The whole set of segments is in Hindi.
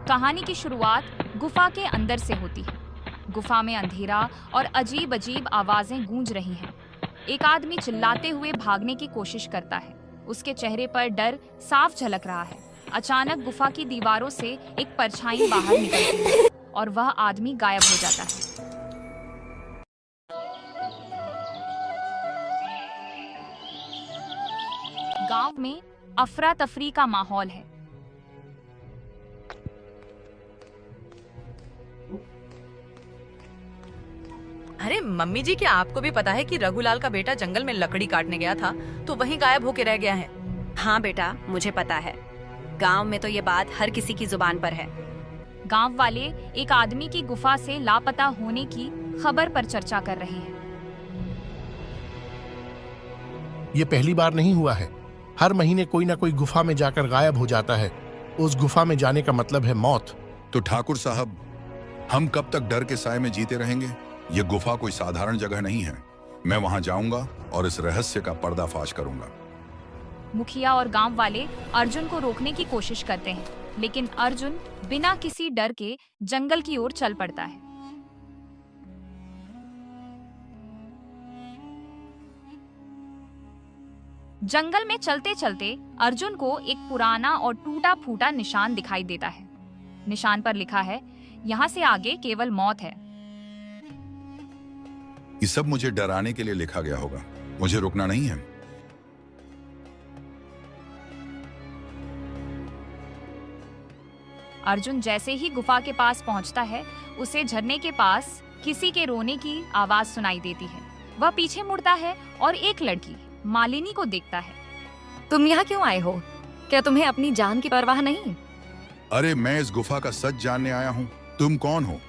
कहानी की शुरुआत गुफा के अंदर से होती है। गुफा में अंधेरा और अजीब अजीब आवाजें गूंज रही हैं। एक आदमी चिल्लाते हुए भागने की कोशिश करता है। उसके चेहरे पर डर साफ झलक रहा है। अचानक गुफा की दीवारों से एक परछाई बाहर निकलती है और वह आदमी गायब हो जाता है। गांव में अफरा तफरी का माहौल है। अरे मम्मी जी, क्या आपको भी पता है कि रघुलाल का बेटा जंगल में लकड़ी काटने गया था तो वहीं गायब होके रह गया है? हाँ बेटा, मुझे पता है। गांव में तो ये बात हर किसी की जुबान पर है। गांव वाले एक आदमी की गुफा से लापता होने की खबर पर चर्चा कर रहे हैं। ये पहली बार नहीं हुआ है। हर महीने कोई ना कोई गुफा में जाकर गायब हो जाता है। उस गुफा में जाने का मतलब है मौत। तो ठाकुर साहब, हम कब तक डर के साए में जीते रहेंगे? ये गुफा कोई साधारण जगह नहीं है। मैं वहां जाऊंगा और इस रहस्य का पर्दाफाश करूंगा। मुखिया और गांव वाले अर्जुन को रोकने की कोशिश करते हैं, लेकिन अर्जुन बिना किसी डर के जंगल की ओर चल पड़ता है। जंगल में चलते चलते अर्जुन को एक पुराना और टूटा फूटा निशान दिखाई देता है। निशान पर लिखा है, यहाँ से आगे केवल मौत है। ये सब मुझे डराने के लिए लिखा गया होगा। मुझे रुकना नहीं है। अर्जुन जैसे ही गुफा के पास पहुंचता है, उसे झरने के पास किसी के रोने की आवाज सुनाई देती है। वह पीछे मुड़ता है और एक लड़की मालिनी को देखता है। तुम यहाँ क्यों आए हो? क्या तुम्हें अपनी जान की परवाह नहीं? अरे, मैं इस गुफा का सच जानने आया हूँ। तुम कौन हो?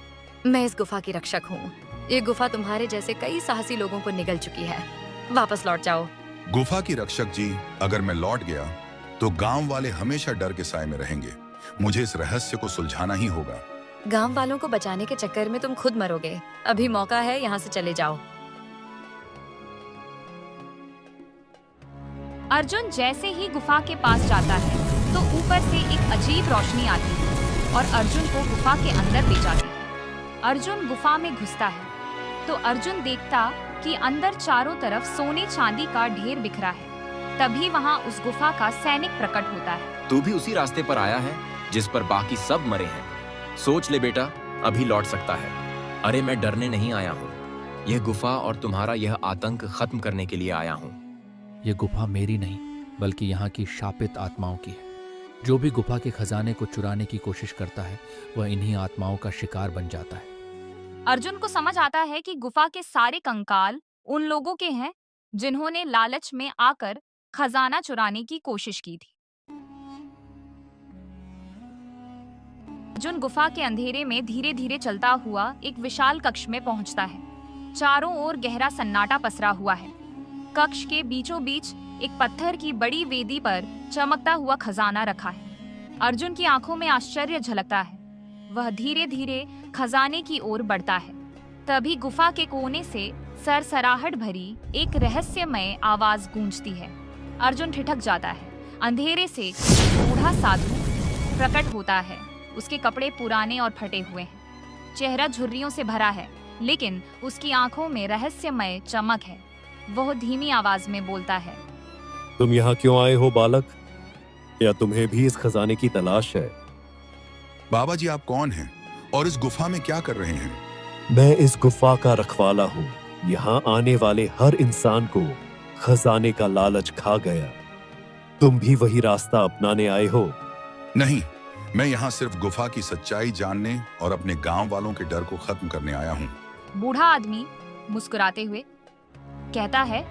मैं इस गुफा की रक्षक हूँ। ये गुफा तुम्हारे जैसे कई साहसी लोगों को निगल चुकी है। वापस लौट जाओ। गुफा की रक्षक जी, अगर मैं लौट गया तो गांव वाले हमेशा डर के साए में रहेंगे। मुझे इस रहस्य को सुलझाना ही होगा। गांव वालों को बचाने के चक्कर में तुम खुद मरोगे। अभी मौका है, यहाँ से चले जाओ। अर्जुन जैसे ही गुफा के पास जाता है तो ऊपर से एक अजीब रोशनी आती है और अर्जुन को गुफा के अंदर ले जाती है। अर्जुन गुफा में घुसता है तो अर्जुन देखता कि अंदर चारों तरफ सोने चांदी का ढेर बिखरा है। तभी वहाँ उस गुफा का सैनिक प्रकट होता है। तू भी उसी रास्ते पर आया है जिस पर बाकी सब मरे हैं। सोच ले बेटा, अभी लौट सकता है। अरे मैं डरने नहीं आया हूँ। यह गुफा और तुम्हारा यह आतंक खत्म करने के लिए आया हूँ। ये गुफा मेरी नहीं, बल्कि यहाँ की शापित आत्माओं की है। जो भी गुफा के खजाने को चुराने की कोशिश करता है, वह इन्हीं आत्माओं का शिकार बन जाता है। अर्जुन को समझ आता है कि गुफा के सारे कंकाल उन लोगों के हैं जिन्होंने लालच में आकर खजाना चुराने की कोशिश की थी। अर्जुन गुफा के अंधेरे में धीरे धीरे चलता हुआ एक विशाल कक्ष में पहुंचता है। चारों ओर गहरा सन्नाटा पसरा हुआ है। कक्ष के बीचों बीच एक पत्थर की बड़ी वेदी पर चमकता हुआ खजाना रखा है। अर्जुन की आंखों में आश्चर्य झलकता है। वह धीरे धीरे खजाने की ओर बढ़ता है। तभी गुफा के कोने से सरसराहट भरी एक रहस्यमय आवाज गूंजती है। अर्जुन ठिठक जाता है। अंधेरे से बूढ़ा साधु प्रकट होता है। उसके कपड़े पुराने और फटे हुए हैं। चेहरा झुर्रियों से भरा है, लेकिन उसकी आंखों में रहस्यमय चमक है। वह धीमी आवाज में बोलता है, तुम यहाँ क्यों आए हो बालक? या तुम्हें भी इस खजाने की तलाश है? बाबा जी, आप कौन हैं और इस गुफा में क्या कर रहे हैं? मैं इस गुफा का रखवाला हूँ। यहाँ आने वाले हर इंसान को खजाने का लालच खा गया। तुम भी वही रास्ता अपनाने आए हो? नहीं, मैं यहाँ सिर्फ गुफा की सच्चाई जानने और अपने गांव वालों के डर को खत्म करने आया हूँ। बूढ़ा आदमी मुस्कुराते हुए कहता है,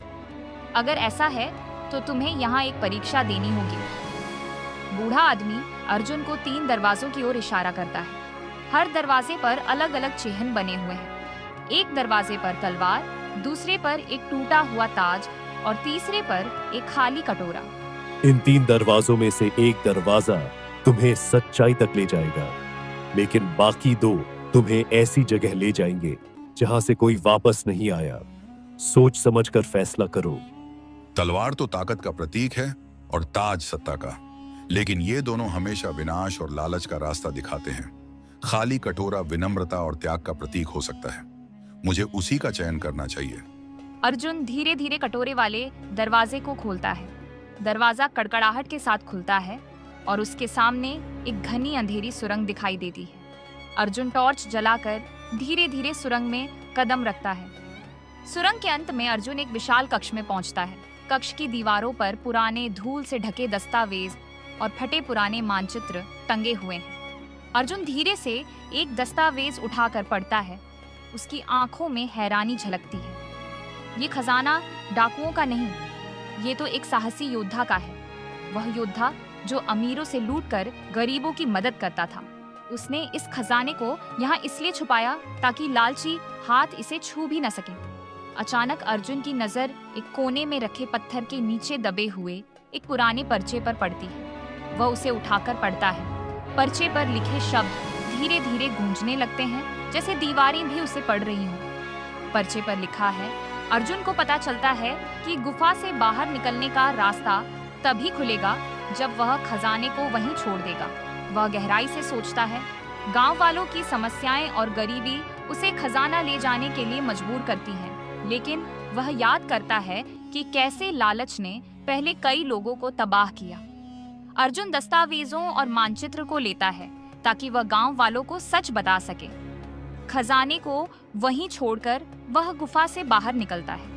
अगर ऐसा है तो तुम्हें यहाँ एक परीक्षा देनी होगी। बूढ़ा आदमी अर्जुन को 3 दरवाजों की ओर इशारा करता है। हर दरवाजे पर अलग अलग चिन्ह बने हुए हैं। एक दरवाजे पर तलवार, दूसरे पर एक टूटा हुआ ताज और तीसरे पर एक खाली कटोरा। इन 3 दरवाजों में से एक दरवाजा तुम्हें सच्चाई तक ले जाएगा, लेकिन बाकी 2 तुम्हें ऐसी जगह ले जाएंगे जहां से कोई वापस नहीं आया। सोच समझकर फैसला करो। तलवार तो ताकत का प्रतीक है और ताज सत्ता का, लेकिन ये दोनों हमेशा विनाश और लालच का रास्ता दिखाते हैं। खाली कटोरा विनम्रता और त्याग का प्रतीक हो सकता है। मुझे उसी का चयन करना चाहिए। अर्जुन धीरे धीरे कटोरे वाले दरवाजे को खोलता है। दरवाजा कड़कड़ाहट के साथ खुलता है और उसके सामने एक घनी अंधेरी सुरंग दिखाई देती है। अर्जुन टॉर्च जलाकर धीरे धीरे सुरंग में कदम रखता है। सुरंग के अंत में अर्जुन एक विशाल कक्ष में पहुंचता है। कक्ष की दीवारों पर पुराने धूल से ढके दस्तावेज और फटे पुराने मानचित्र टंगे हुए हैं। अर्जुन धीरे से एक दस्तावेज उठाकर पढ़ता है। उसकी आंखों में हैरानी झलकती है। ये खजाना डाकुओं का नहीं, ये तो एक साहसी योद्धा का है। वह योद्धा जो अमीरों से लूटकर गरीबों की मदद करता था। उसने इस खजाने को यहाँ इसलिए छुपाया ताकि लालची हाथ इसे छू भी न सके। अचानक अर्जुन की नजर एक कोने में रखे पत्थर के नीचे दबे हुए एक पुराने पर्चे पर पड़ती है। वह उसे उठाकर पढ़ता है। पर्चे पर लिखे शब्द धीरे धीरे गूंजने लगते हैं, जैसे दीवारें भी उसे पढ़ रही हों। पर्चे पर लिखा है, अर्जुन को पता चलता है कि गुफा से बाहर निकलने का रास्ता तभी खुलेगा जब वह खजाने को वहीं छोड़ देगा। वह गहराई से सोचता है। गांव वालों की समस्याएं और गरीबी उसे खजाना ले जाने के लिए मजबूर करती हैं, लेकिन वह याद करता है कि कैसे लालच ने पहले कई लोगों को तबाह किया। अर्जुन दस्तावेजों और मानचित्र को लेता है ताकि वह गांव वालों को सच बता सके। खजाने को वहीं छोड़कर वह गुफा से बाहर निकलता है।